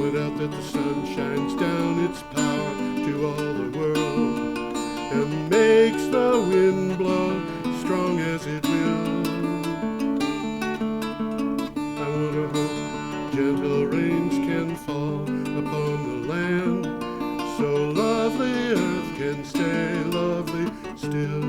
it out that the sun shines down its power to all the world and makes the wind blow strong as it will. I wonder how gentle rains can fall upon the land, so lovely earth can stay lovely still.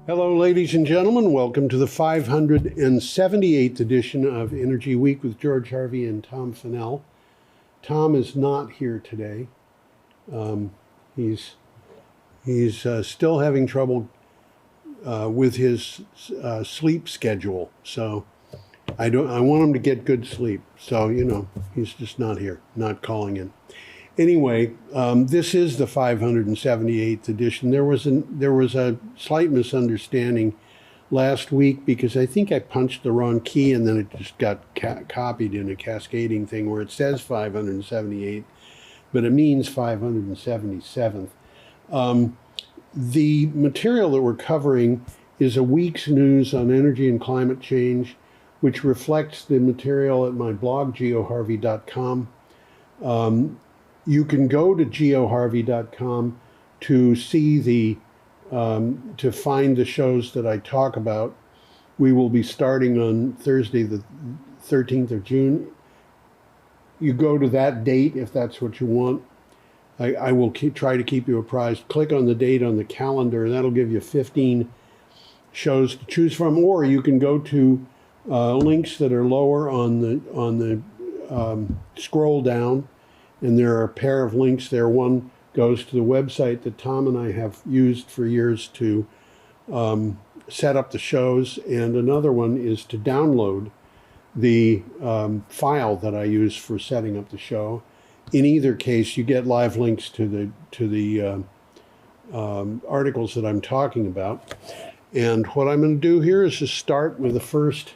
Hello, ladies and gentlemen. Welcome to the 578th edition of Energy Week with George Harvey and Tom Fennell. Tom is not here today. He's still having trouble with his sleep schedule. So I want him to get good sleep. So, he's just not here, not calling in. Anyway, this is the 578th edition. There was a slight misunderstanding last week because I think I punched the wrong key and then it just got copied in a cascading thing where it says 578, but it means 577th. The material that we're covering is a week's news on energy and climate change, which reflects the material at my blog, geoharvey.com. You can go to geoharvey.com to see to find the shows that I talk about. We will be starting on Thursday, the 13th of June. You go to that date if that's what you want. I will try to keep you apprised. Click on the date on the calendar, and that'll give you 15 shows to choose from. Or you can go to links that are lower on the scroll down. And there are a pair of links there. One goes to the website that Tom and I have used for years to set up the shows, and another one is to download the file that I use for setting up the show. In either case, you get live links to the articles that I'm talking about. And what I'm going to do here is just start with the first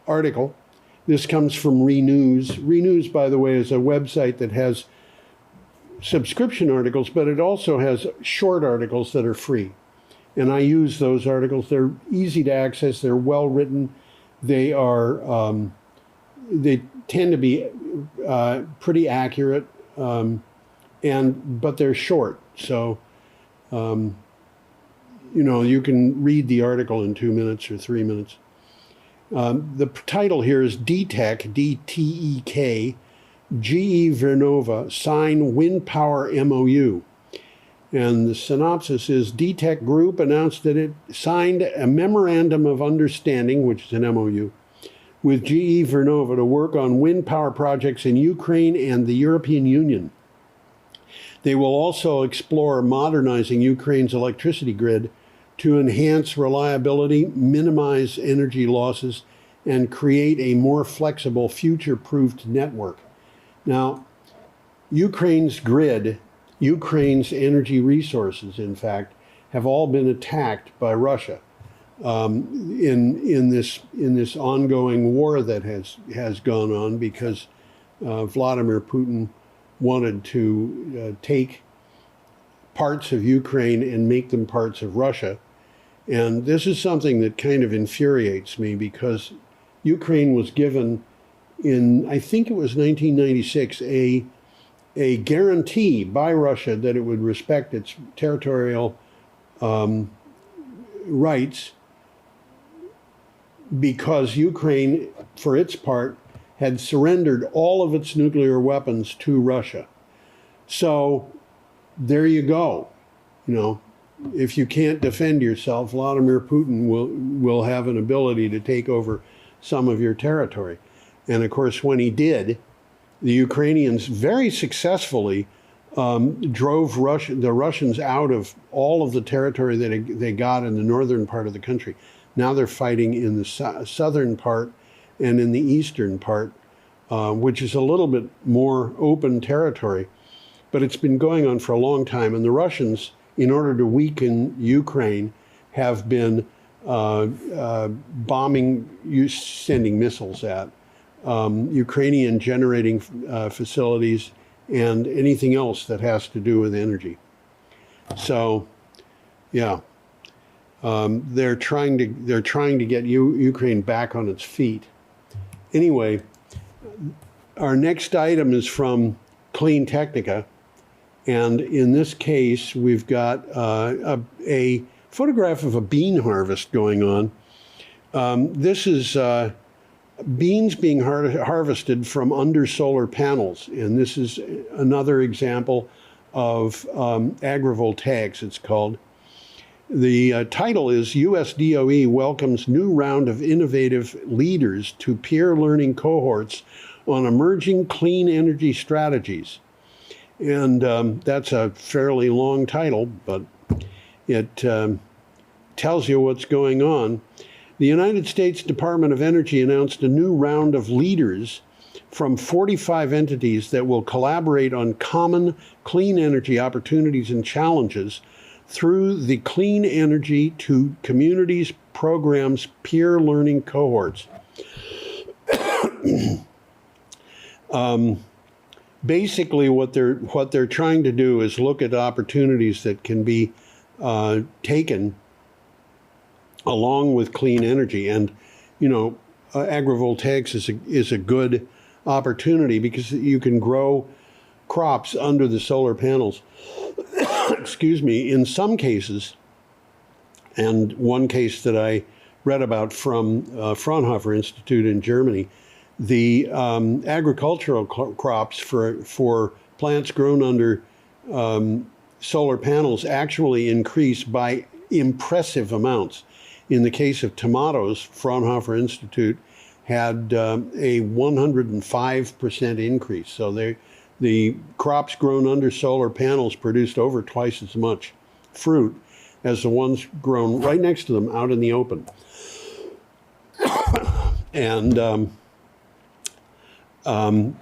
article. This comes from Renews. Renews, by the way, is a website that has subscription articles, but it also has short articles that are free. And I use those articles. They're easy to access. They're well written. They tend to be pretty accurate, but they're short. So, you can read the article in 2 minutes or 3 minutes. The title here is DTEK, D-T-E-K, GE Vernova sign wind power MOU. And the synopsis is DTEK Group announced that it signed a memorandum of understanding, which is an MOU, with GE Vernova to work on wind power projects in Ukraine and the European Union. They will also explore modernizing Ukraine's electricity grid to enhance reliability, minimize energy losses, and create a more flexible, future-proofed network. Now, Ukraine's grid, Ukraine's energy resources, in fact, have all been attacked by Russia in this ongoing war that has gone on because Vladimir Putin wanted to take parts of Ukraine and make them parts of Russia. And this is something that kind of infuriates me because Ukraine was given in, I think it was 1996, a guarantee by Russia that it would respect its territorial rights because Ukraine, for its part, had surrendered all of its nuclear weapons to Russia. So there you go. If you can't defend yourself, Vladimir Putin will have an ability to take over some of your territory. And of course, when he did, the Ukrainians very successfully drove the Russians out of all of the territory that they got in the northern part of the country. Now they're fighting in the southern part and in the eastern part, which is a little bit more open territory. But it's been going on for a long time. And the Russians, in order to weaken Ukraine, have been bombing, sending missiles at Ukrainian generating facilities and anything else that has to do with energy. So, yeah, They're trying to get Ukraine back on its feet. Anyway, our next item is from Clean Technica, and in this case, we've got a photograph of a bean harvest going on. This is beans being harvested from under solar panels, and this is another example of agrivoltaics, it's called. The title is U.S. DOE welcomes new round of innovative leaders to peer learning cohorts on emerging clean energy strategies. And that's a fairly long title, but it tells you what's going on. The United States Department of Energy announced a new round of leaders from 45 entities that will collaborate on common clean energy opportunities and challenges through the Clean Energy to Communities Programs peer learning cohorts. Basically, what they're trying to do is look at opportunities that can be taken along with clean energy, and agrivoltaics is a good opportunity because you can grow crops under the solar panels. Excuse me. In some cases, and one case that I read about from Fraunhofer Institute in Germany, the agricultural crops for plants grown under solar panels actually increase by impressive amounts. In the case of tomatoes, Fraunhofer Institute had a 105% increase. So the crops grown under solar panels produced over twice as much fruit as the ones grown right next to them out in the open. And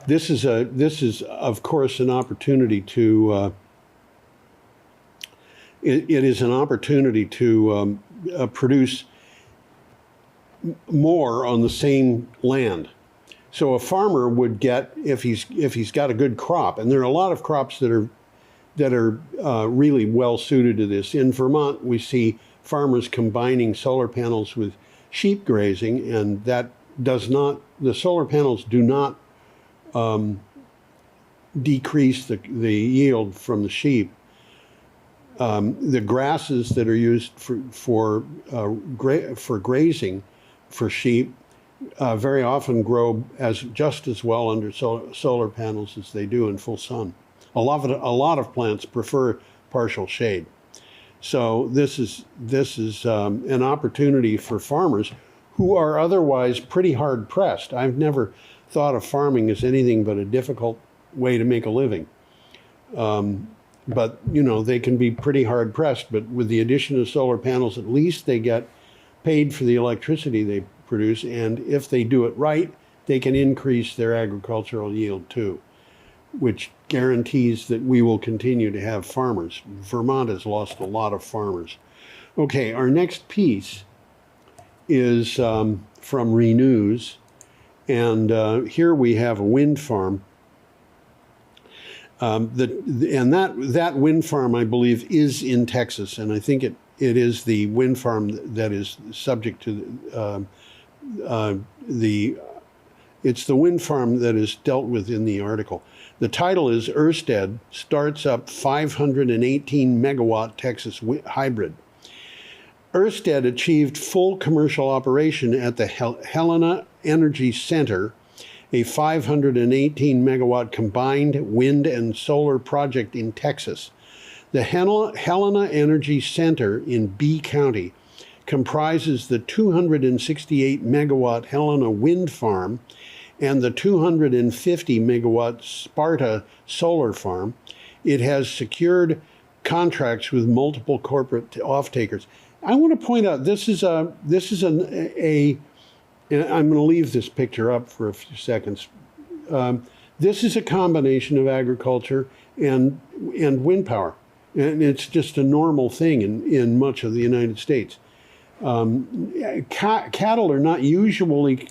this is of course an opportunity to it is an opportunity to produce more on the same land. So a farmer would get, if he's got a good crop, and there are a lot of crops that are really well suited to this. In Vermont, we see farmers combining solar panels with sheep grazing, and the solar panels do not decrease the yield from the sheep. The grasses that are used for grazing for sheep very often grow just as well under solar panels as they do in full sun. A lot of plants prefer partial shade. So this is an opportunity for farmers who are otherwise pretty hard pressed. I've never thought of farming as anything but a difficult way to make a living. But they can be pretty hard pressed. But with the addition of solar panels, at least they get paid for the electricity they produce, and if they do it right, they can increase their agricultural yield too, which guarantees that we will continue to have farmers. Vermont has lost a lot of farmers. Okay, our next piece is from Renews, and here we have a wind farm. That wind farm, I believe, is in Texas, and I think it is the wind farm that is subject to it's the wind farm that is dealt with in the article. The title is Ørsted starts up 518 megawatt Texas hybrid. Ørsted achieved full commercial operation at the Helena Energy Center, a 518 megawatt combined wind and solar project in Texas. The Helena Energy Center in B County comprises the 268 megawatt Helena wind farm and the 250 megawatt Sparta solar farm. It has secured contracts with multiple corporate off-takers. I want to point out this is and I'm going to leave this picture up for a few seconds. This is a combination of agriculture and wind power, and it's just a normal thing in much of the United States. Cattle are not usually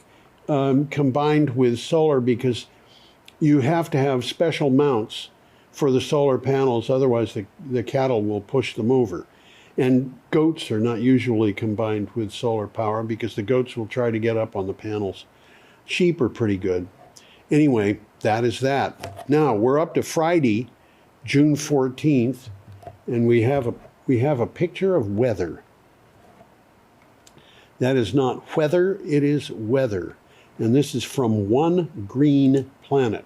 combined with solar because you have to have special mounts for the solar panels, otherwise the cattle will push them over. And goats are not usually combined with solar power because the goats will try to get up on the panels. Sheep are pretty good. Anyway, that is that. Now, we're up to Friday, June 14th, and we have a picture of weather. That is not weather, it is weather. And this is from One Green Planet.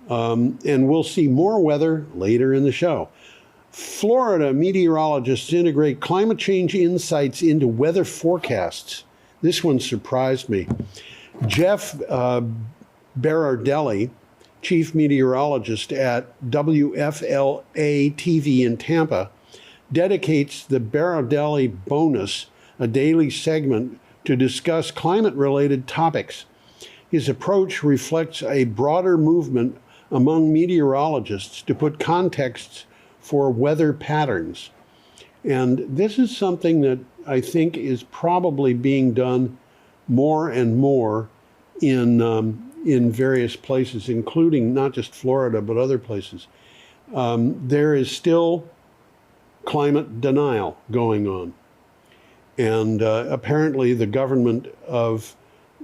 And we'll see more weather later in the show. Florida meteorologists integrate climate change insights into weather forecasts. This one surprised me. Jeff Berardelli, chief meteorologist at WFLA TV in Tampa, dedicates the Berardelli Bonus, a daily segment, to discuss climate-related topics. His approach reflects a broader movement among meteorologists to put contexts for weather patterns. And this is something that I think is probably being done more and more in various places, including not just Florida, but other places. There is still climate denial going on. And apparently the government of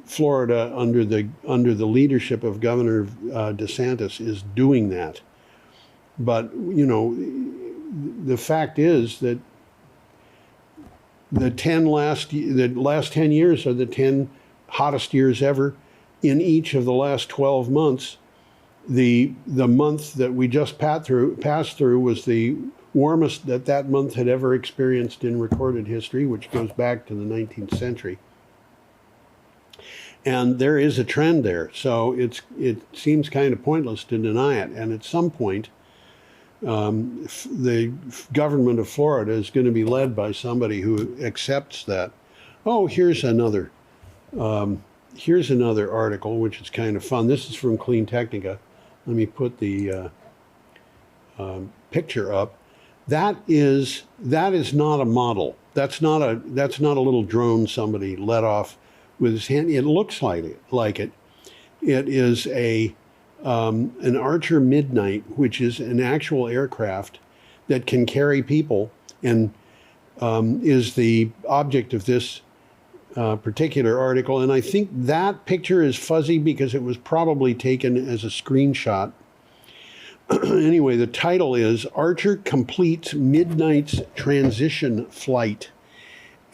Florida, under the leadership of Governor DeSantis, is doing that. But, you know, the fact is that the last 10 years are the 10 hottest years ever. In each of the last 12 months, the month that we just passed through was the warmest that month had ever experienced in recorded history, which goes back to the 19th century. And there is a trend there. So it seems kind of pointless to deny it. And at some point, the government of Florida is going to be led by somebody who accepts that. Oh, here's another article, which is kind of fun. This is from Clean Technica. Let me put the picture up. That is not a model. That's not a little drone somebody let off with his hand. It looks like it. It is an Archer Midnight, which is an actual aircraft that can carry people, and is the object of this particular article. And I think that picture is fuzzy because it was probably taken as a screenshot. Anyway, the title is Archer Completes Midnight's Transition Flight.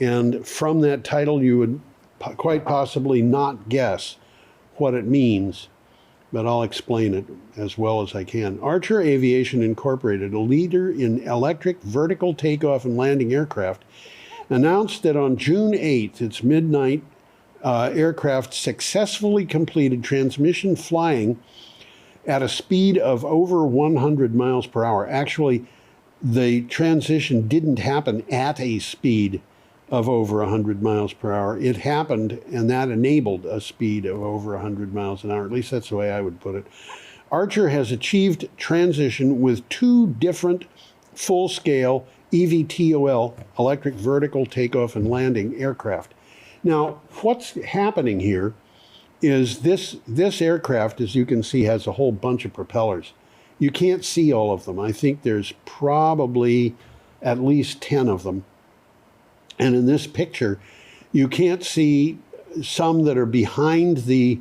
And from that title, you would quite possibly not guess what it means, but I'll explain it as well as I can. Archer Aviation Incorporated, a leader in electric vertical takeoff and landing aircraft, announced that on June 8th, its Midnight aircraft successfully completed transmission flying at a speed of over 100 miles per hour. Actually, the transition didn't happen at a speed of over 100 miles per hour. It happened, and that enabled a speed of over 100 miles an hour. At least that's the way I would put it. Archer has achieved transition with two different full-scale eVTOL, electric vertical takeoff and landing aircraft. Now, what's happening here is this aircraft, as you can see, has a whole bunch of propellers. You can't see all of them. I think there's probably at least 10 of them. And in this picture, you can't see some that are behind the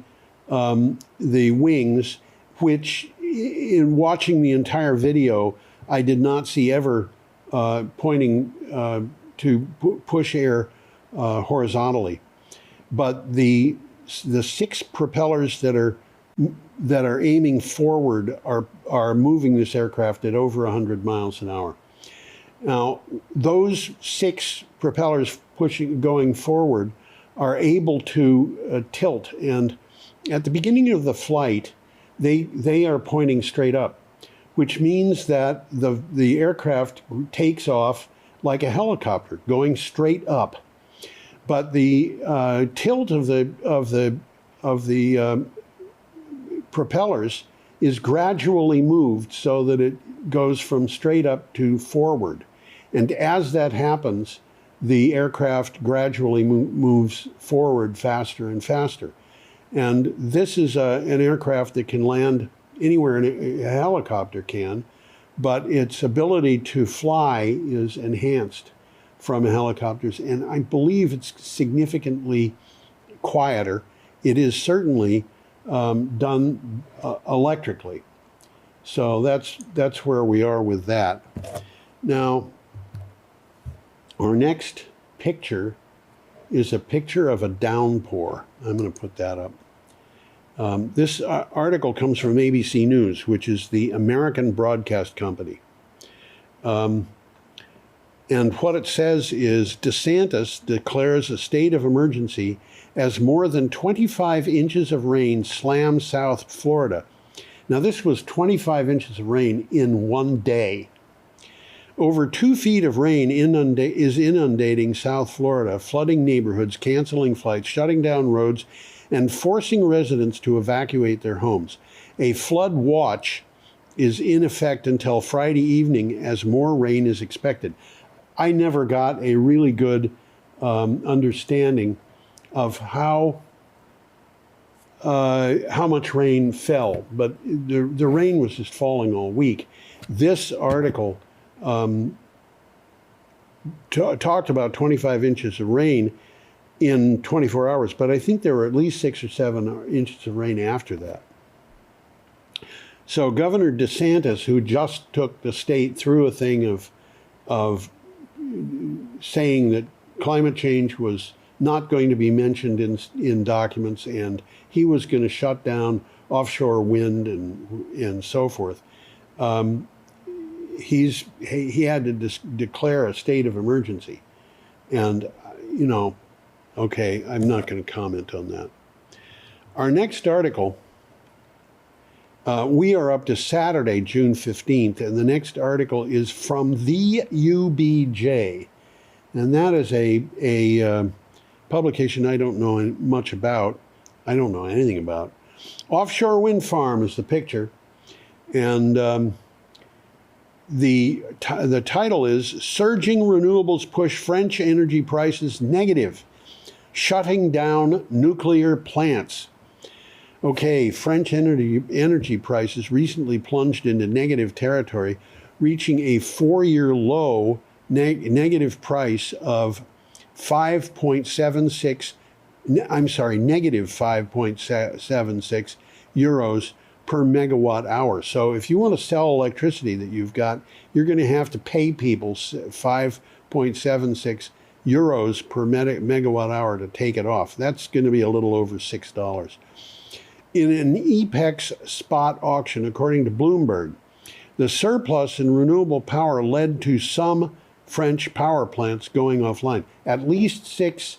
wings, which in watching the entire video, I did not see ever pointing to push air horizontally. But the 6 propellers that are aiming forward are moving this aircraft at over 100 miles an hour. Now, those 6 propellers going forward are able to tilt, and at the beginning of the flight, they are pointing straight up, which means that the aircraft takes off like a helicopter, going straight up. But the tilt of the propellers is gradually moved so that it goes from straight up to forward. And as that happens, the aircraft gradually moves forward faster and faster. And this is an aircraft that can land anywhere a helicopter can, but its ability to fly is enhanced from helicopters, and I believe it's significantly quieter. It is certainly done electrically. So that's where we are with that. Now, our next picture is a picture of a downpour. I'm going to put that up. This article comes from ABC News, which is the American broadcast company. And what it says is DeSantis declares a state of emergency as more than 25 inches of rain slam South Florida. Now, this was 25 inches of rain in one day. Over 2 feet of rain is inundating South Florida, flooding neighborhoods, canceling flights, shutting down roads, and forcing residents to evacuate their homes. A flood watch is in effect until Friday evening as more rain is expected. I never got a really good understanding of how much rain fell, but the rain was just falling all week. This article talked about 25 inches of rain in 24 hours, but I think there were at least 6 or 7 inches of rain after that. So Governor DeSantis, who just took the state through a thing of saying that climate change was not going to be mentioned in documents, and he was going to shut down offshore wind and so forth. He had to declare a state of emergency, and okay, I'm not going to comment on that. Our next article, we are up to Saturday, June 15th, and the next article is from the UBJ, and that is a publication I don't know much about. I don't know anything about. Offshore wind farm is the picture, and the title is Surging Renewables Push French Energy Prices Negative, Shutting Down Nuclear Plants. Okay, French energy prices recently plunged into negative territory, reaching a 4-year low negative price of negative 5.76 euros per megawatt hour. So if you want to sell electricity that you've got, you're going to have to pay people 5.76 euros per megawatt hour to take it off. That's going to be a little over $6. In an EPEX spot auction, according to Bloomberg, the surplus in renewable power led to some French power plants going offline. At least 6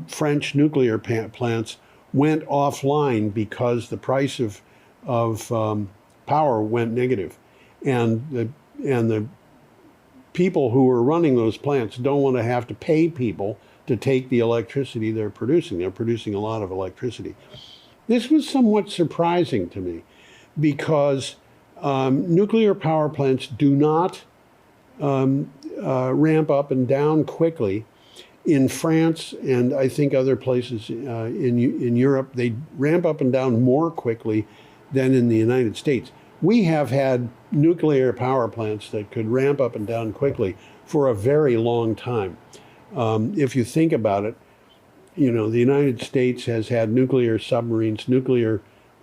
French nuclear plants went offline because the price of power went negative, and the people who are running those plants don't want to have to pay people to take the electricity they're producing. They're producing a lot of electricity. This was somewhat surprising to me because nuclear power plants do not ramp up and down quickly. In France and I think other places in Europe, they ramp up and down more quickly than in the United States. We have had nuclear power plants that could ramp up and down quickly for a very long time. If you think about it, the United States has had nuclear submarines, nuclear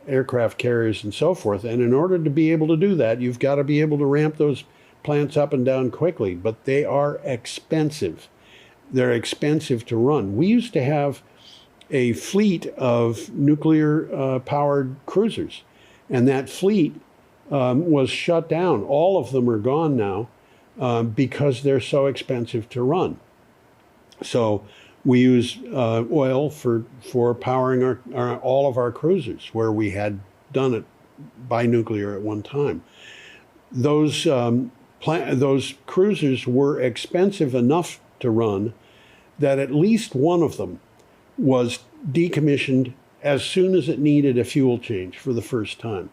aircraft carriers, and so forth. And in order to be able to do that, you've got to be able to ramp those plants up and down quickly. But they are expensive. They're expensive to run. We used to have a fleet of nuclear-powered cruisers, and that fleet was shut down. All of them are gone now because they're so expensive to run. So we use oil for powering all of our cruisers, where we had done it by nuclear at one time. Those cruisers were expensive enough to run that at least one of them was decommissioned as soon as it needed a fuel change for the first time.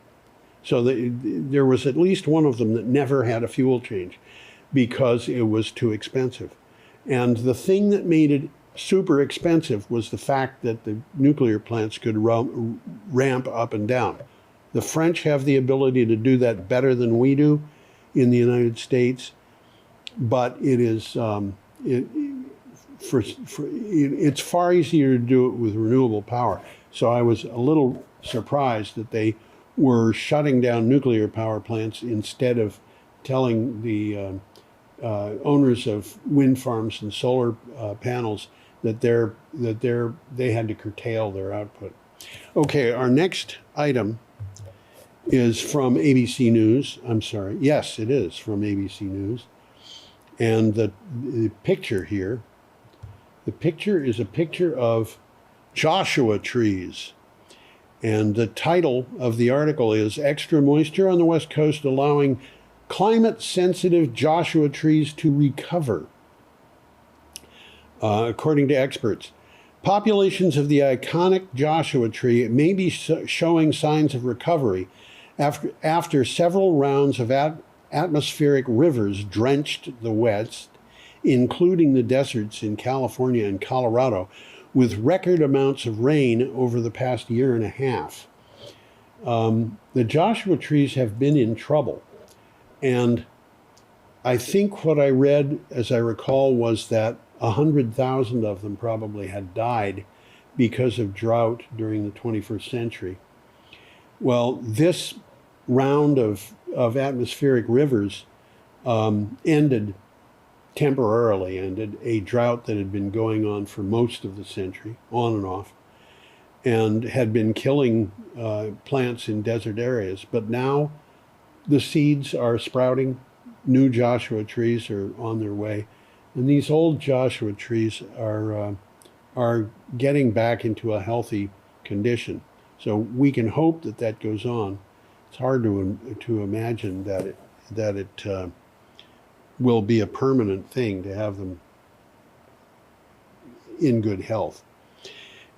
So there was at least one of them that never had a fuel change because it was too expensive. And the thing that made it super expensive was the fact that the nuclear plants could ramp up and down. The French have the ability to do that better than we do, in the United States, but it is it's far easier to do it with renewable power. So I was a little surprised that they were shutting down nuclear power plants instead of telling the owners of wind farms and solar panels that they had to curtail their output. Okay, our next item is from ABC News. I'm sorry. Yes, it is from ABC News. And the picture here, the picture is a picture of Joshua trees. And the title of the article is Extra Moisture on the West Coast Allowing Climate-Sensitive Joshua Trees to Recover. According to experts, populations of the iconic Joshua tree may be showing signs of recovery after several rounds of atmospheric rivers drenched the West, including the deserts in California and Colorado, with record amounts of rain over the past year and a half. The Joshua trees have been in trouble. And I think what I read, as I recall, was that 100,000 of them probably had died because of drought during the 21st century. Well, this round of atmospheric rivers temporarily ended a drought that had been going on for most of the century, on and off, and had been killing plants in desert areas. But now the seeds are sprouting. New Joshua trees are on their way. And these old Joshua trees are getting back into a healthy condition. So we can hope that that goes on. It's hard to imagine that it will be a permanent thing to have them in good health.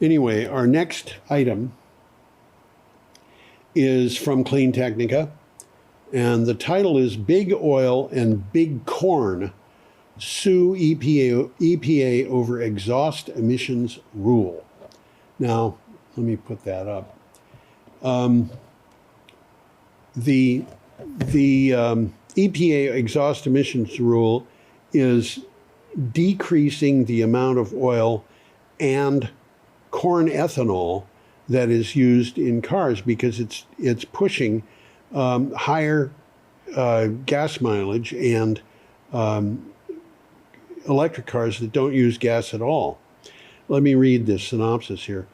Anyway, our next item is from Clean Technica, and the title is Big Oil and Big Corn Sue EPA over Exhaust Emissions Rule. Now, let me put that up. The EPA exhaust emissions rule is decreasing the amount of oil and corn ethanol that is used in cars because it's pushing higher gas mileage and electric cars that don't use gas at all. Let me read this synopsis here.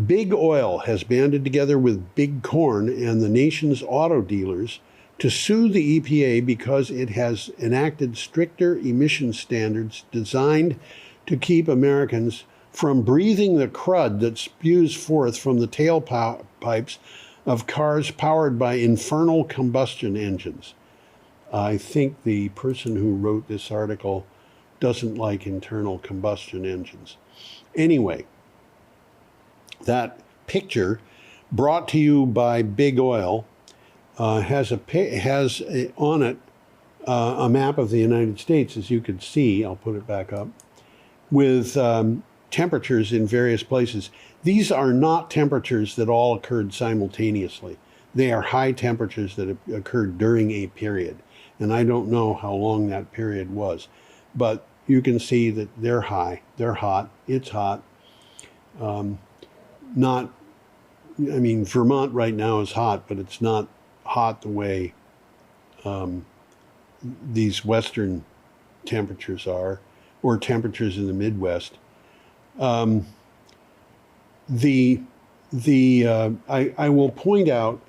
Big Oil has banded together with Big Corn and the nation's auto dealers to sue the EPA because it has enacted stricter emission standards designed to keep Americans from breathing the crud that spews forth from the tailpipes of cars powered by infernal combustion engines. I think the person who wrote this article doesn't like internal combustion engines. Anyway, that picture, brought to you by Big Oil, has on it a map of the United States, as you can see. I'll put it back up, with temperatures in various places. These are not temperatures that all occurred simultaneously. They are high temperatures that have occurred during a period. And I don't know how long that period was. But you can see that they're high, they're hot, it's hot. Vermont right now is hot, but it's not hot the way these Western temperatures are, or temperatures in the Midwest. I will point out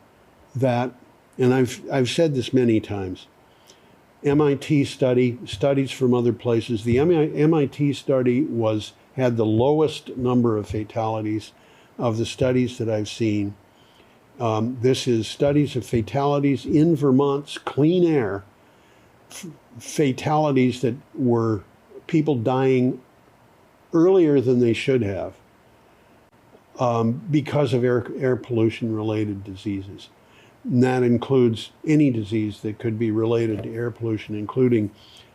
that, and I've said this many times, MIT studies from other places. The MIT study had the lowest number of fatalities of the studies that I've seen. This is studies of fatalities in Vermont's clean air, fatalities that were people dying earlier than they should have because of air pollution related diseases. And that includes any disease that could be related to air pollution, including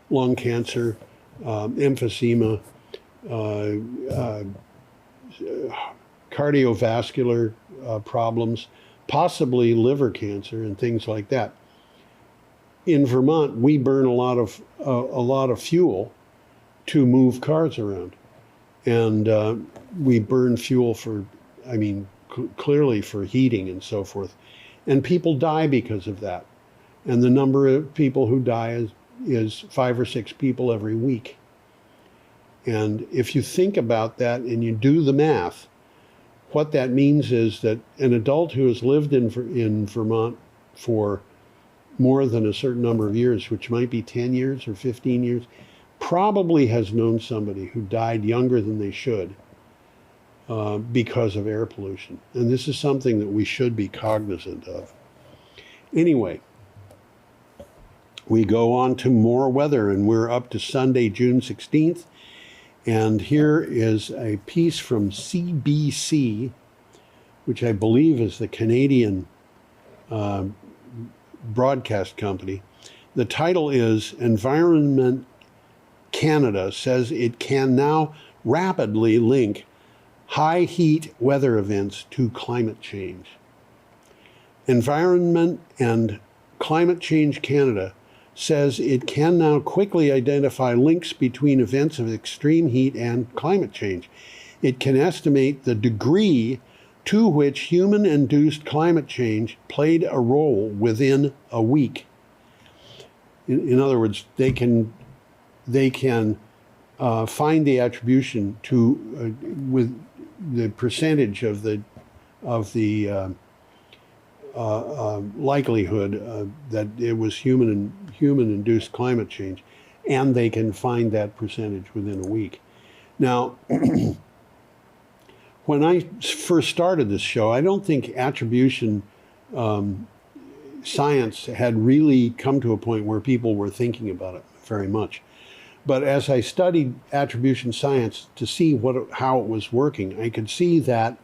lung cancer, emphysema, cardiovascular problems, possibly liver cancer and things like that. in Vermont, we burn a lot of fuel to move cars around, and we burn fuel for, I mean, clearly for heating and so forth, and people die because of that, and the number of people who die is 5 or 6 people every week. And if you think about that and you do the math, what that means is that an adult who has lived in Vermont for more than a certain number of years, which might be 10 years or 15 years, probably has known somebody who died younger than they should because of air pollution. And this is something that we should be cognizant of. Anyway, we go on to more weather, and we're up to Sunday, June 16th. And here is a piece from CBC, which I believe is the Canadian broadcast company. The title is Environment Canada says it can now rapidly link high heat weather events to climate change. Environment and Climate Change Canada says it can now quickly identify links between events of extreme heat and climate change. It can estimate the degree to which human-induced climate change played a role within a week. In other words, they can find the attribution to with the percentage of the likelihood that it was human-induced climate change, and they can find that percentage within a week. Now, when I first started this show, I don't think attribution science had really come to a point where people were thinking about it very much. But as I studied attribution science to see how it was working, I could see that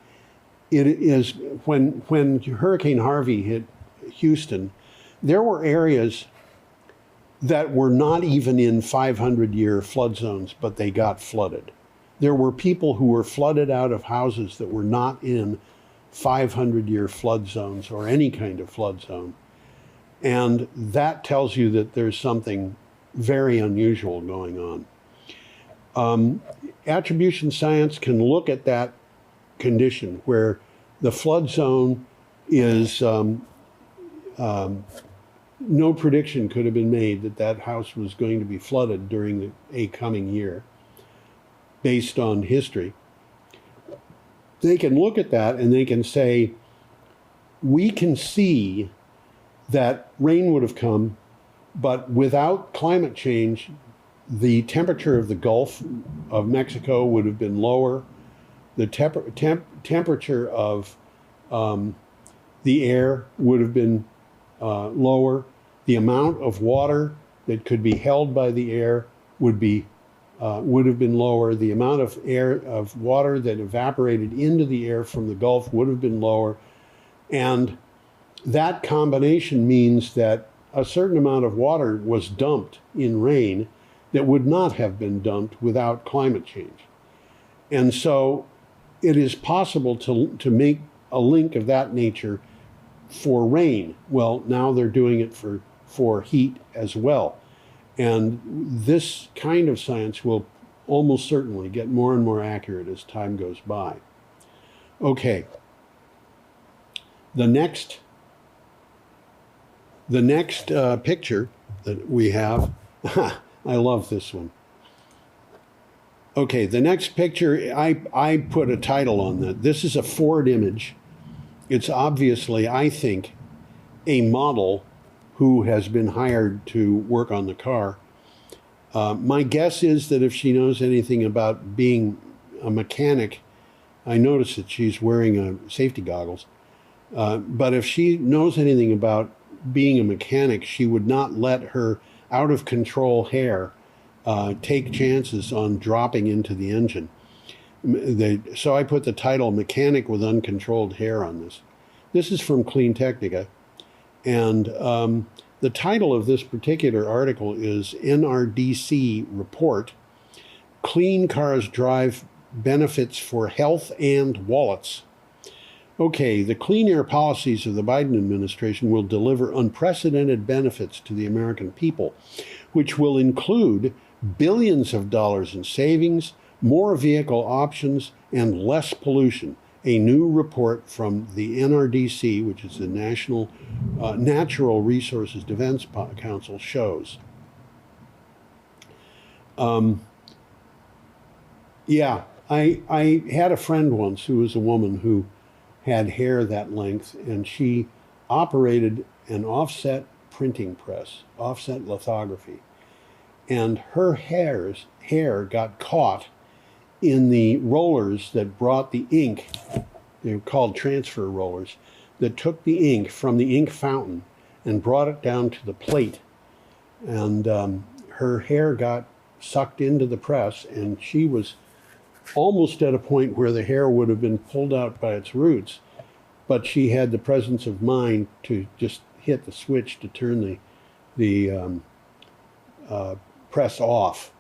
it is when Hurricane Harvey hit Houston, there were areas that were not even in 500-year flood zones, but they got flooded. There were people who were flooded out of houses that were not in 500-year flood zones or any kind of flood zone. And that tells you that there's something very unusual going on. Attribution science can look at that condition where the flood zone is no prediction could have been made that that house was going to be flooded during a coming year based on history. They can look at that and they can say, we can see that rain would have come, but without climate change, the temperature of the Gulf of Mexico would have been lower. The temperature of the air would have been lower. The amount of water that could be held by the air would have been lower. The amount of water that evaporated into the air from the Gulf would have been lower. And that combination means that a certain amount of water was dumped in rain that would not have been dumped without climate change. And so it is possible to make a link of that nature for rain. Well, now they're doing it for heat as well. And this kind of science will almost certainly get more and more accurate as time goes by. Okay. The next picture that we have, I love this one. Okay, the next picture, I put a title on that. This is a Ford image. It's obviously, I think, a model who has been hired to work on the car. My guess is that if she knows anything about being a mechanic, I notice that she's wearing safety goggles. But if she knows anything about being a mechanic, she would not let her out-of-control hair take chances on dropping into the engine. So I put the title Mechanic with Uncontrolled Hair on this. This is from Clean Technica. And the title of this particular article is NRDC Report, Clean Cars Drive Benefits for Health and Wallets. Okay, the clean air policies of the Biden administration will deliver unprecedented benefits to the American people, which will include billions of dollars in savings, more vehicle options, and less pollution. A new report from the NRDC, which is the National Natural Resources Defense Council, shows. Yeah, I had a friend once who was a woman who had hair that length, and she operated an offset printing press, offset lithography, and her hair got caught in the rollers that brought the ink. They were called transfer rollers, that took the ink from the ink fountain and brought it down to the plate. And her hair got sucked into the press, and she was almost at a point where the hair would have been pulled out by its roots, but she had the presence of mind to just hit the switch to turn the press off.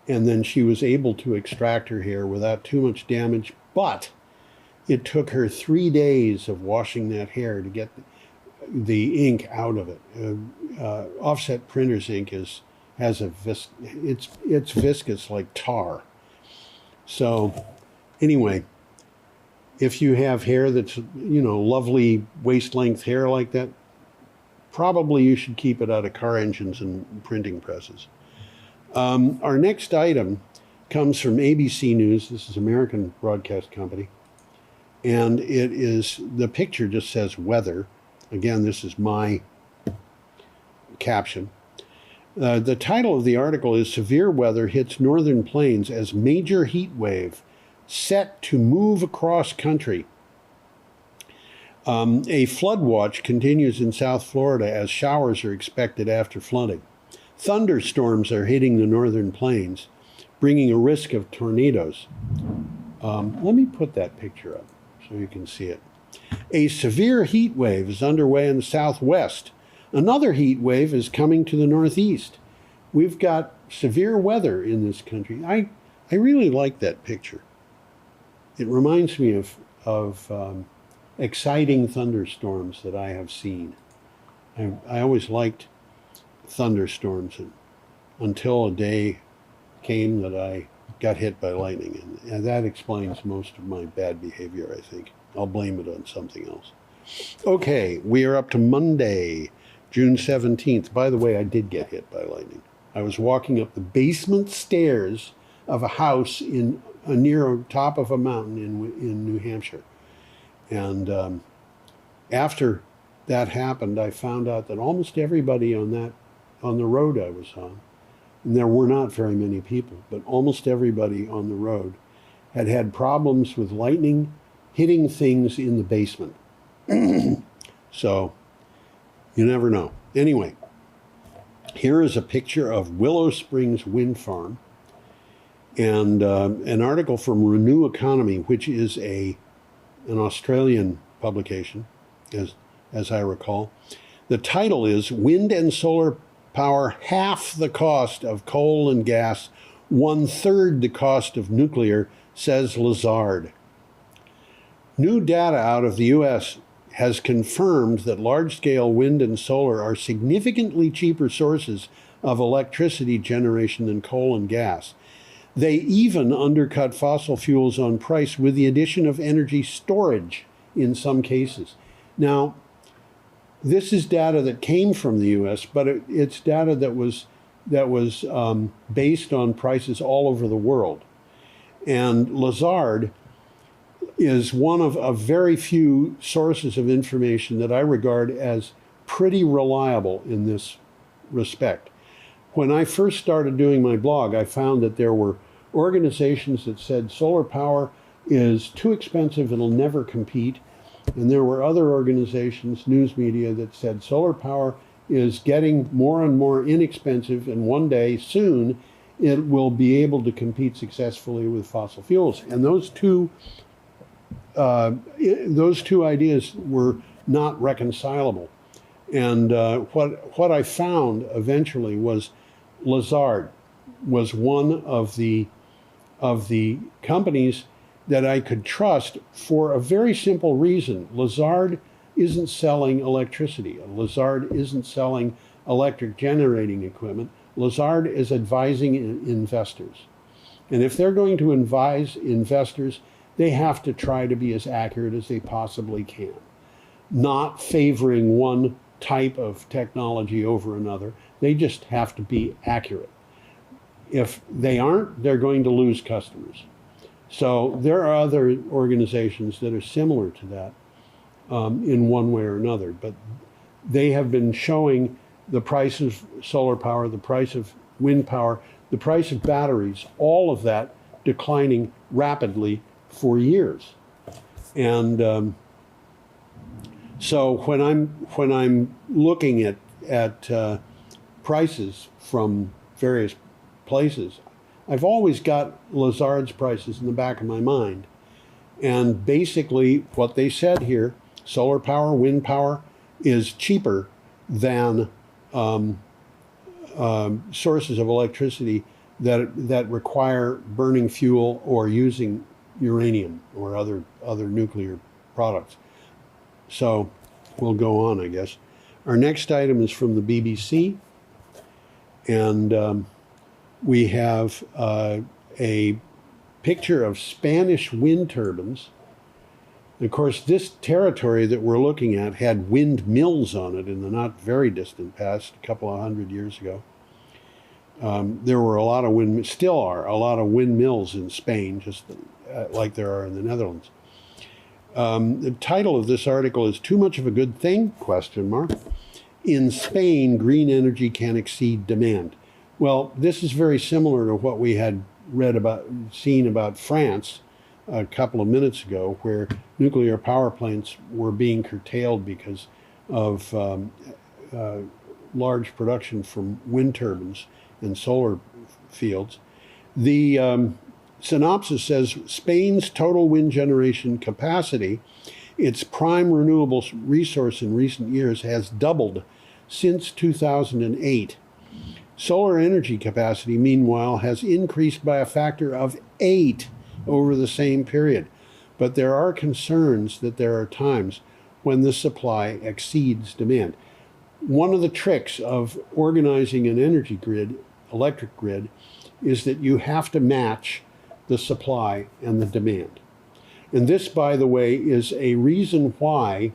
And then she was able to extract her hair without too much damage, but it took her 3 days of washing that hair to get the ink out of it. Offset printer's ink it's viscous like tar. So anyway, if you have hair that's, lovely waist-length hair like that, probably you should keep it out of car engines and printing presses. Our next item comes from ABC News. This is American Broadcast Company. And the picture just says weather. Again, this is my caption. The title of the article is Severe Weather Hits Northern Plains as Major Heat Wave Set to Move Across Country. A flood watch continues in South Florida as showers are expected after flooding. Thunderstorms are hitting the northern plains, bringing a risk of tornadoes. Let me put that picture up so you can see it. A severe heat wave is underway in the southwest. Another heat wave is coming to the northeast. We've got severe weather in this country. I really like that picture. It reminds me of exciting thunderstorms that I have seen. I always liked thunderstorms until a day came that I got hit by lightning, and that explains most of my bad behavior, I think. I'll blame it on something else. Okay, we are up to Monday, June 17th. By the way, I did get hit by lightning. I was walking up the basement stairs of a house near top of a mountain in New Hampshire. And after that happened, I found out that almost everybody on the road I was on, and there were not very many people, but almost everybody on the road had problems with lightning hitting things in the basement. So you never know. Anyway, here is a picture of Willow Springs Wind Farm and an article from Renew Economy, which is an Australian publication, as I recall. The title is Wind and Solar Power Half the Cost of Coal and Gas, 1/3 the cost of nuclear, says Lazard. New data out of the U.S. has confirmed that large-scale wind and solar are significantly cheaper sources of electricity generation than coal and gas. They even undercut fossil fuels on price with the addition of energy storage in some cases. Now, this is data that came from the U.S., but it's data that was based on prices all over the world. And Lazard is one of a very few sources of information that I regard as pretty reliable in this respect. When I first started doing my blog, I found that there were organizations that said solar power is too expensive, it'll never compete. And there were other organizations, news media, that said solar power is getting more and more inexpensive, and one day, soon, it will be able to compete successfully with fossil fuels. And those two ideas were not reconcilable. And what I found eventually was Lazard was one of the companies that I could trust for a very simple reason. Lazard isn't selling electricity. Lazard isn't selling electric generating equipment. Lazard is advising investors. And if they're going to advise investors, they have to try to be as accurate as they possibly can, not favoring one type of technology over another. They just have to be accurate. If they aren't, they're going to lose customers. So there are other organizations that are similar to that in one way or another, but they have been showing the price of solar power, the price of wind power, the price of batteries, all of that declining rapidly for years. And so when I'm looking at prices from various places, I've always got Lazard's prices in the back of my mind. And basically what they said here, solar power, wind power, is cheaper than sources of electricity that require burning fuel or using uranium or other nuclear products. So we'll go on, I guess. Our next item is from the BBC, and we have a picture of Spanish wind turbines. And of course, this territory that we're looking at had windmills on it in the not very distant past, a couple of hundred years ago. There were a lot of still are a lot of windmills in Spain, just like there are in the Netherlands. The title of this article is "Too Much of a Good Thing?" ? In Spain, green energy can exceed demand. Well, this is very similar to what we had seen about France a couple of minutes ago, where nuclear power plants were being curtailed because of large production from wind turbines and solar fields. The synopsis says Spain's total wind generation capacity, its prime renewable resource in recent years, has doubled since 2008. Solar energy capacity, meanwhile, has increased by a factor of 8 over the same period. But there are concerns that there are times when the supply exceeds demand. One of the tricks of organizing an energy grid, electric grid, is that you have to match the supply and the demand. And this, by the way, is a reason why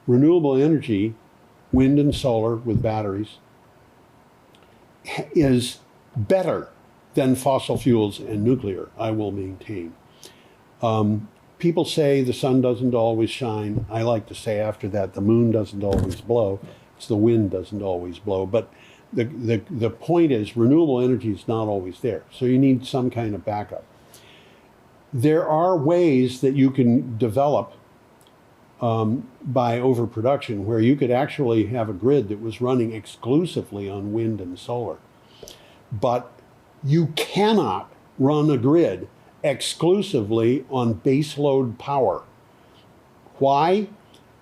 renewable energy, wind and solar with batteries, is better than fossil fuels and nuclear, I will maintain. People say the sun doesn't always shine. I like to say after that, the moon doesn't always blow. It's the wind doesn't always blow. But the point is, renewable energy is not always there. So you need some kind of backup. There are ways that you can develop by overproduction, where you could actually have a grid that was running exclusively on wind and solar. But you cannot run a grid exclusively on baseload power. Why?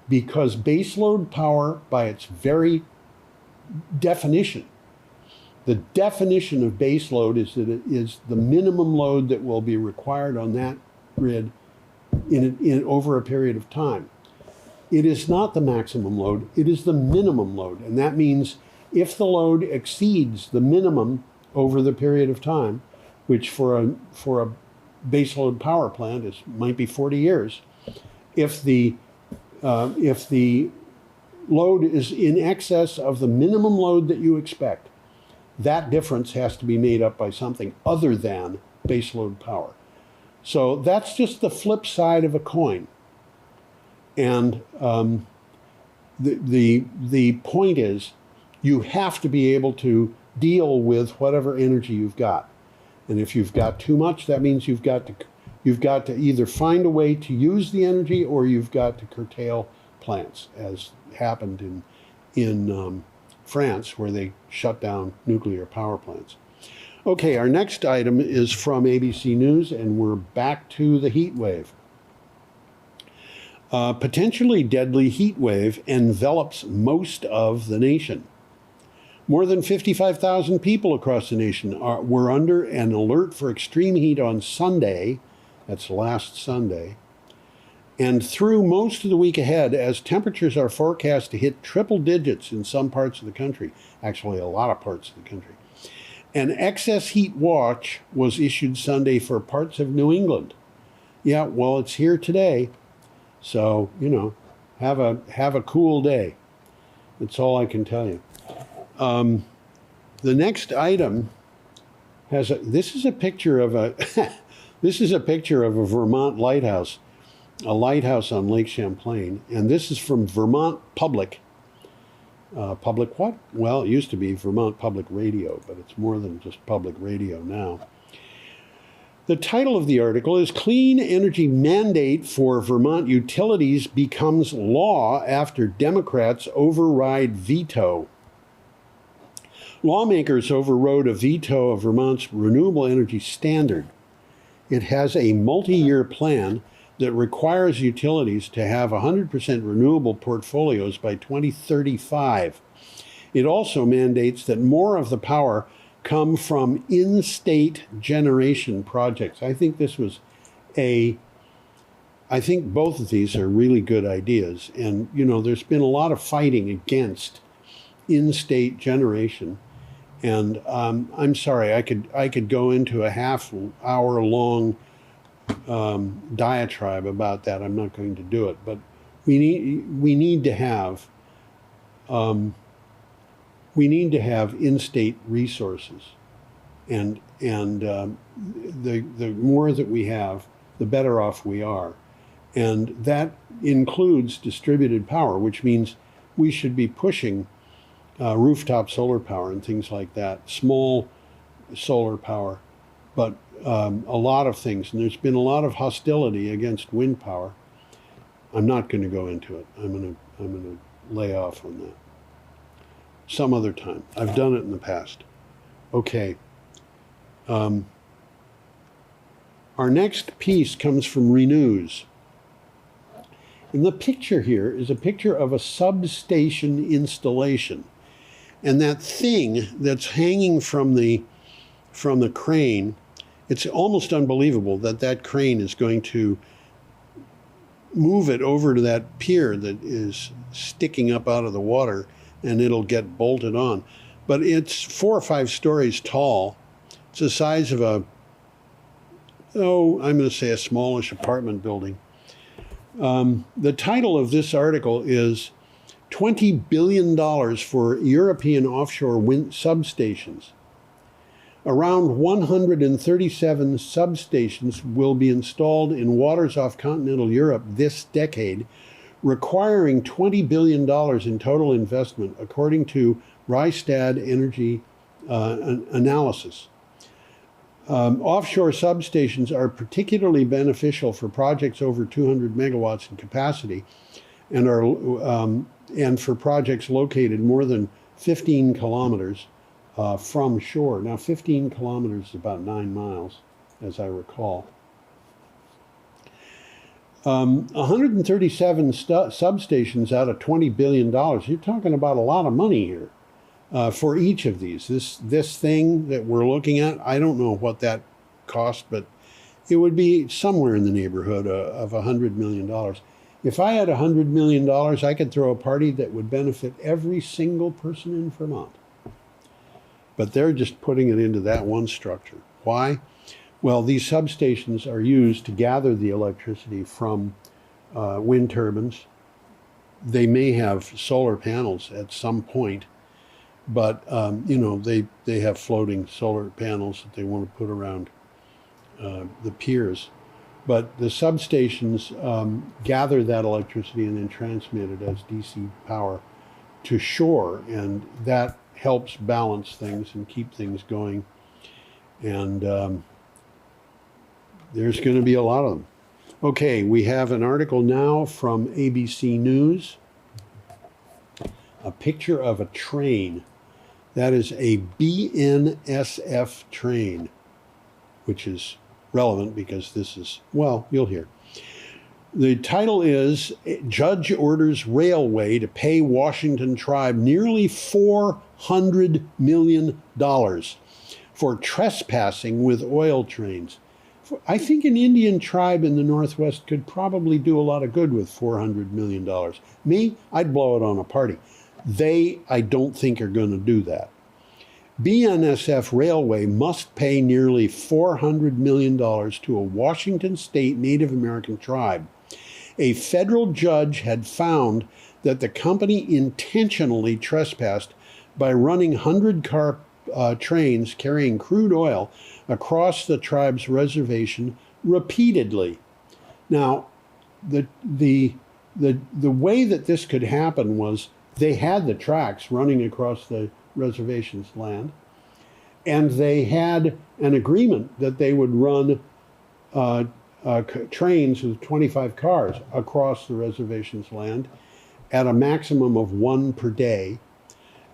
Because baseload power, by its very definition, the definition of baseload is that it is the minimum load that will be required on that grid in over a period of time. It is not the maximum load, it is the minimum load. And that means if the load exceeds the minimum over the period of time, which for a baseload power plant might be 40 years, if the load is in excess of the minimum load that you expect, that difference has to be made up by something other than baseload power. So that's just the flip side of a coin. And the point is, you have to be able to deal with whatever energy you've got. And if you've got too much, that means you've got to either find a way to use the energy, or you've got to curtail plants, as happened in France, where they shut down nuclear power plants. Okay, our next item is from ABC News, and we're back to the heat wave. Potentially deadly heat wave envelops most of the nation. More than 55,000 people across the nation were under an alert for extreme heat on Sunday That's last Sunday. And through most of the week ahead, as temperatures are forecast to hit triple digits in some parts of the country, actually a lot of parts of the country. An excess heat watch was issued Sunday for parts of New England. Yeah, well, it's here today. So, have a cool day. That's all I can tell you. The next item this is a picture of a Vermont lighthouse, a lighthouse on Lake Champlain, and this is from Vermont Public. Public what? Well, it used to be Vermont Public Radio, but it's more than just public radio now. The title of the article is Clean Energy Mandate for Vermont Utilities Becomes Law After Democrats Override Veto. Lawmakers overrode a veto of Vermont's renewable energy standard. It has a multi-year plan that requires utilities to have 100% renewable portfolios by 2035. It also mandates that more of the power come from in-state generation projects. I think both of these are really good ideas. And, there's been a lot of fighting against in-state generation. And I'm sorry, I could go into a half-hour-long diatribe about that. I'm not going to do it, but we need to have in-state resources, and the more that we have, the better off we are, and that includes distributed power, which means we should be pushing rooftop solar power and things like that, small solar power, but a lot of things. And there's been a lot of hostility against wind power. I'm not going to go into it. I'm going to lay off on that some other time. I've done it in the past. Okay. Our next piece comes from Renews. And the picture here is a picture of a substation installation. And that thing that's hanging from the crane, it's almost unbelievable that crane is going to move it over to that pier that is sticking up out of the water, and it'll get bolted on. But it's 4 or 5 stories tall. It's the size of I'm going to say a smallish apartment building. The title of this article is $20 billion for European offshore wind substations. Around 137 substations will be installed in waters off continental Europe this decade, requiring $20 billion in total investment, according to Rystad Energy analysis. Offshore substations are particularly beneficial for projects over 200 megawatts in capacity, and for projects located more than 15 kilometers from shore. Now, 15 kilometers is about 9 miles, as I recall. 137 substations out of $20 billion. You're talking about a lot of money here for each of these. This thing that we're looking at, I don't know what that cost, but it would be somewhere in the neighborhood of $100 million. If I had $100 million, I could throw a party that would benefit every single person in Vermont. But they're just putting it into that one structure. Why? Well, these substations are used to gather the electricity from wind turbines. They may have solar panels at some point, but they have floating solar panels that they want to put around the piers. But the substations gather that electricity and then transmit it as DC power to shore, and that helps balance things and keep things going. And there's going to be a lot of them. Okay, we have an article now from ABC News. A picture of a train. That is a BNSF train, which is relevant because this is, well, you'll hear. The title is Judge Orders Railway to Pay Washington Tribe Nearly $400 million for Trespassing with Oil Trains. I think an Indian tribe in the Northwest could probably do a lot of good with $400 million. Me, I'd blow it on a party. They, I don't think, are going to do that. BNSF Railway must pay nearly $400 million to a Washington state Native American tribe. A federal judge had found that the company intentionally trespassed by running 100-car trains carrying crude oil across the tribe's reservation repeatedly. Now, the way that this could happen was they had the tracks running across the reservation's land, and they had an agreement that they would run trains with 25 cars across the reservation's land at a maximum of one per day,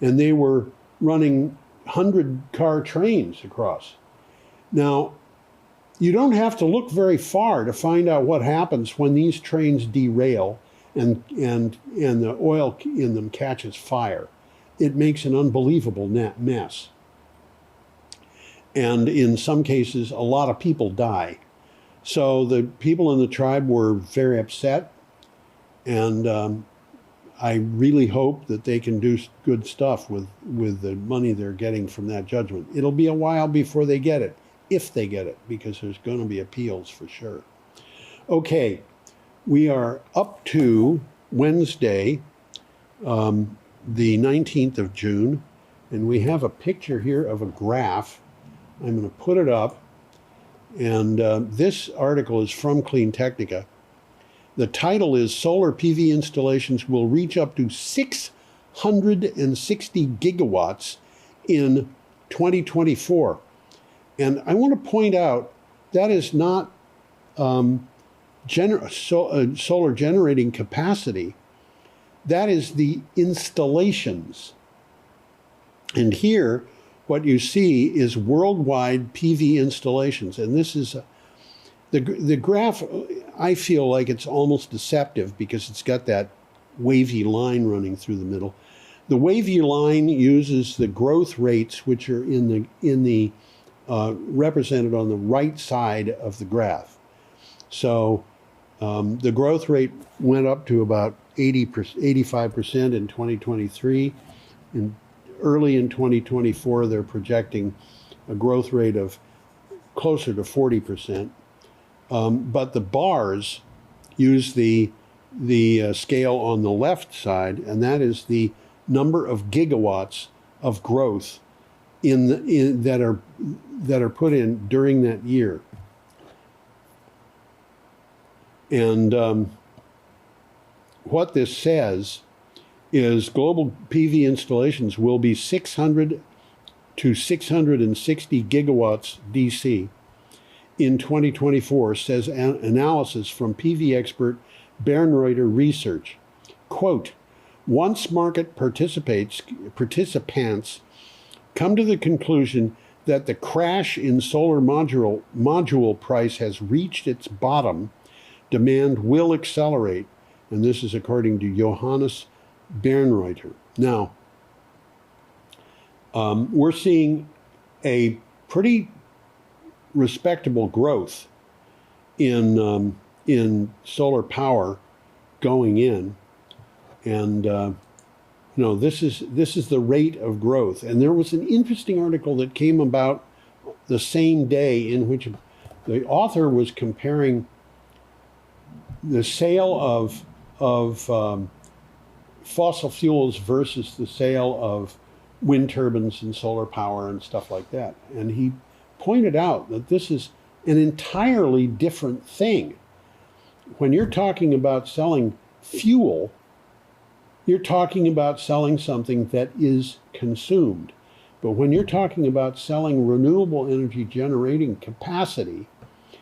and they were running 100-car trains across. Now, you don't have to look very far to find out what happens when these trains derail and the oil in them catches fire. It makes an unbelievable mess. And in some cases, a lot of people die. So the people in the tribe were very upset, and I really hope that they can do good stuff with the money they're getting from that judgment. It'll be a while before they get it, if they get it, because there's going to be appeals for sure. Okay, we are up to Wednesday, the 19th of June, and we have a picture here of a graph. I'm going to put it up, and this article is from Clean Technica. The title is Solar PV Installations Will Reach Up to 660 Gigawatts in 2024. And I want to point out that is not solar generating capacity. That is the installations. And here, what you see is worldwide PV installations. And this is the graph. I feel like it's almost deceptive because it's got that wavy line running through the middle. The wavy line uses the growth rates, which are in the represented on the right side of the graph. So the growth rate went up to about 85% in 2023. And early in 2024, they're projecting a growth rate of closer to 40%. But the bars use the scale on the left side, and that is the number of gigawatts of growth that are put in during that year. And what this says is global PV installations will be 600 to 660 gigawatts DC in 2024, says an analysis from PV expert Bernreuter Research. Quote, once market participants come to the conclusion that the crash in solar module price has reached its bottom, demand will accelerate. And this is according to Johannes Bernreuter. Now, we're seeing a pretty respectable growth in solar power going in, and this is the rate of growth. And there was an interesting article that came about the same day in which the author was comparing the sale of fossil fuels versus the sale of wind turbines and solar power and stuff like that. And he pointed out that this is an entirely different thing. When you're talking about selling fuel, you're talking about selling something that is consumed. But when you're talking about selling renewable energy generating capacity,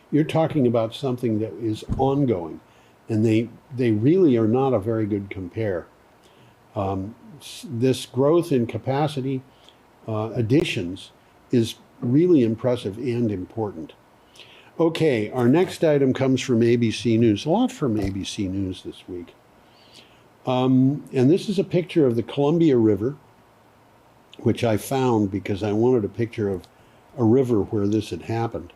you're talking about something that is ongoing. And they really are not a very good compare. This growth in capacity additions is really impressive and important. Okay, our next item comes from ABC News. A lot from ABC News this week. And this is a picture of the Columbia River, which I found because I wanted a picture of a river where this had happened.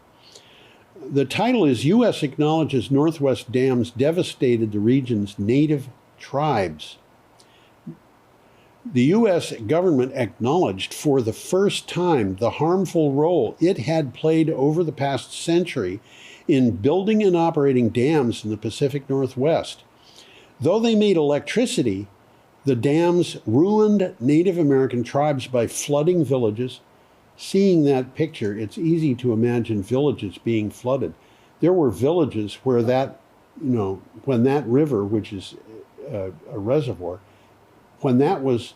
The title is U.S. Acknowledges Northwest Dams Devastated the Region's Native Tribes. The U.S. government acknowledged for the first time the harmful role it had played over the past century in building and operating dams in the Pacific Northwest. Though they made electricity, the dams ruined Native American tribes by flooding villages. Seeing that picture, it's easy to imagine villages being flooded. There were villages where that, when that river, which is a reservoir, when that was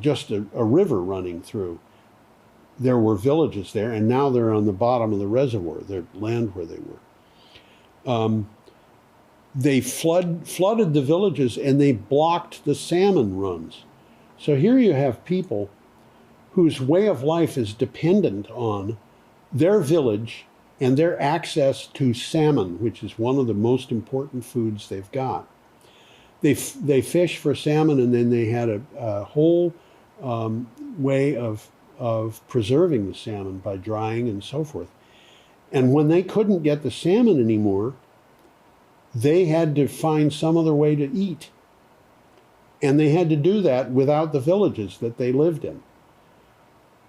just a river running through, there were villages there, and now they're on the bottom of the reservoir, their land where they were. They flooded the villages, and they blocked the salmon runs. So here you have people whose way of life is dependent on their village and their access to salmon, which is one of the most important foods they've got. They fish for salmon, and then they had a whole way of preserving the salmon by drying and so forth. And when they couldn't get the salmon anymore, they had to find some other way to eat. And they had to do that without the villages that they lived in.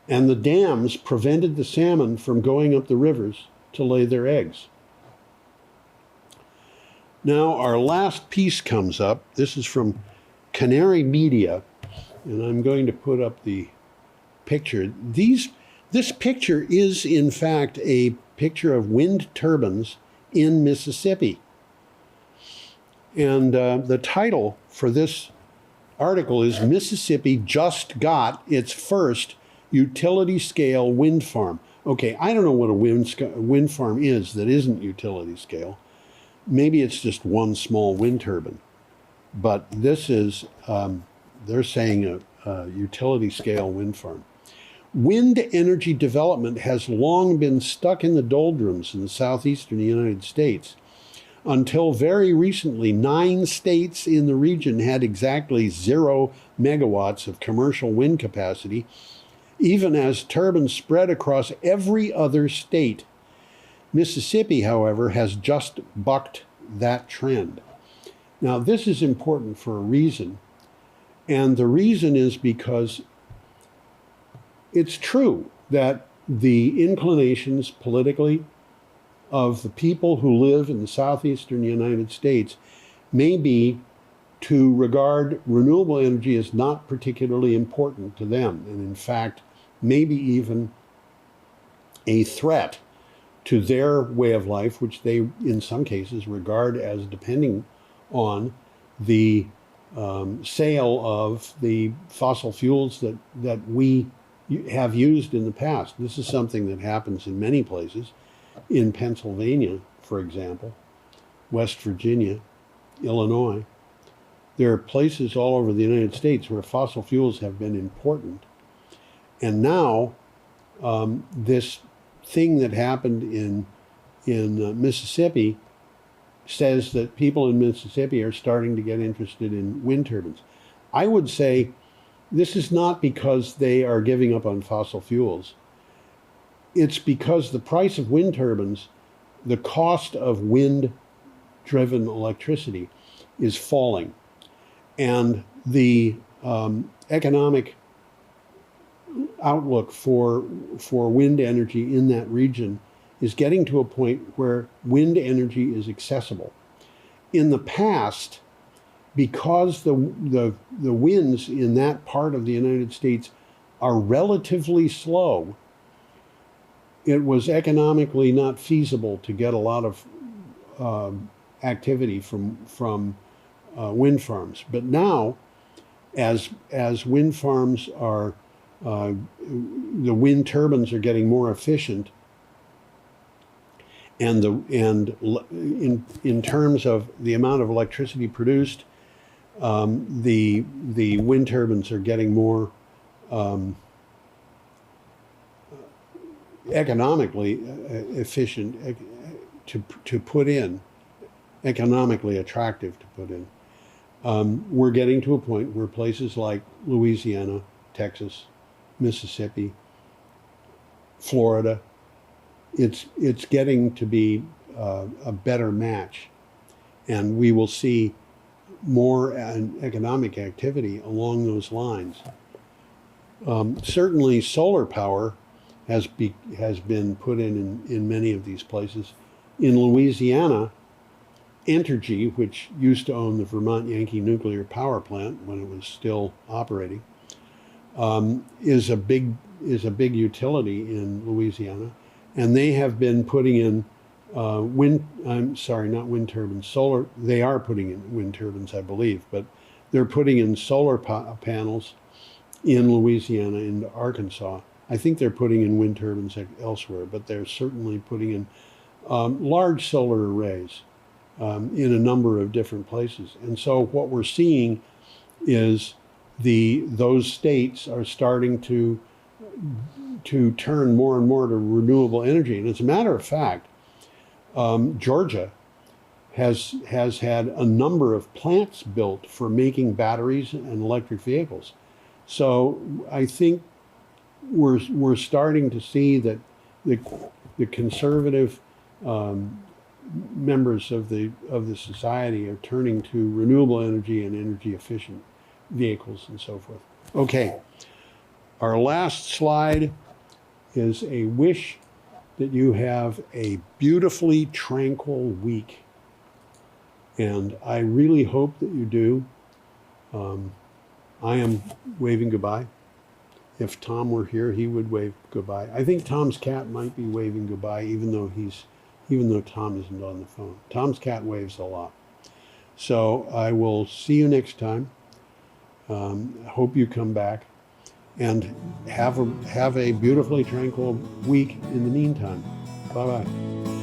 And the dams prevented the salmon from going up the rivers to lay their eggs. Now, our last piece comes up. This is from Canary Media, and I'm going to put up the picture. This picture is, in fact, a picture of wind turbines in Mississippi. And the title for this article is Mississippi Just Got Its First Utility Scale Wind Farm. Okay, I don't know what a wind farm is that isn't utility scale. Maybe it's just one small wind turbine. But this is, they're saying a utility scale wind farm. Wind energy development has long been stuck in the doldrums in the southeastern United States. Until very recently, 9 states in the region had exactly 0 megawatts of commercial wind capacity, even as turbines spread across every other state. Mississippi, however, has just bucked that trend. Now, this is important for a reason, and the reason is because it's true that the inclinations politically of the people who live in the southeastern United States may be to regard renewable energy as not particularly important to them, and in fact, maybe even a threat to their way of life, which they, in some cases, regard as depending on the sale of the fossil fuels that we have used in the past. This is something that happens in many places. In Pennsylvania, for example, West Virginia, Illinois. There are places all over the United States where fossil fuels have been important. And now, this thing that happened in Mississippi says that people in Mississippi are starting to get interested in wind turbines. I would say this is not because they are giving up on fossil fuels. It's because the price of wind turbines, the cost of wind-driven electricity is falling. And the economic outlook for wind energy in that region is getting to a point where wind energy is accessible. In the past, because the winds in that part of the United States are relatively slow, it was economically not feasible to get a lot of activity from wind farms. But now, as wind farms are, the wind turbines are getting more efficient, and in terms of the amount of electricity produced, the wind turbines are getting more economically efficient to put in, economically attractive to put in. We're getting to a point where places like Louisiana, Texas, Mississippi, Florida, it's getting to be a better match, and we will see more economic activity along those lines. Certainly, solar power has been put in many of these places. In Louisiana, Entergy, which used to own the Vermont Yankee nuclear power plant when it was still operating, is a big utility in Louisiana, and they have been putting in not wind turbines, solar. They are putting in wind turbines, I believe, but they're putting in solar panels in Louisiana, into Arkansas. I think they're putting in wind turbines elsewhere, but they're certainly putting in large solar arrays in a number of different places. And so what we're seeing is those states are starting to turn more and more to renewable energy. And as a matter of fact, Georgia has had a number of plants built for making batteries and electric vehicles. So I think we're starting to see that the conservative members of the society are turning to renewable energy and energy efficient vehicles and so forth. Okay, our last slide is a wish that you have a beautifully tranquil week, and I really hope that you do. I am waving goodbye. If Tom were here, he would wave goodbye. I think Tom's cat might be waving goodbye, even though Tom isn't on the phone. Tom's cat waves a lot. So I will see you next time. Hope you come back, and have a beautifully tranquil week in the meantime. Bye-bye.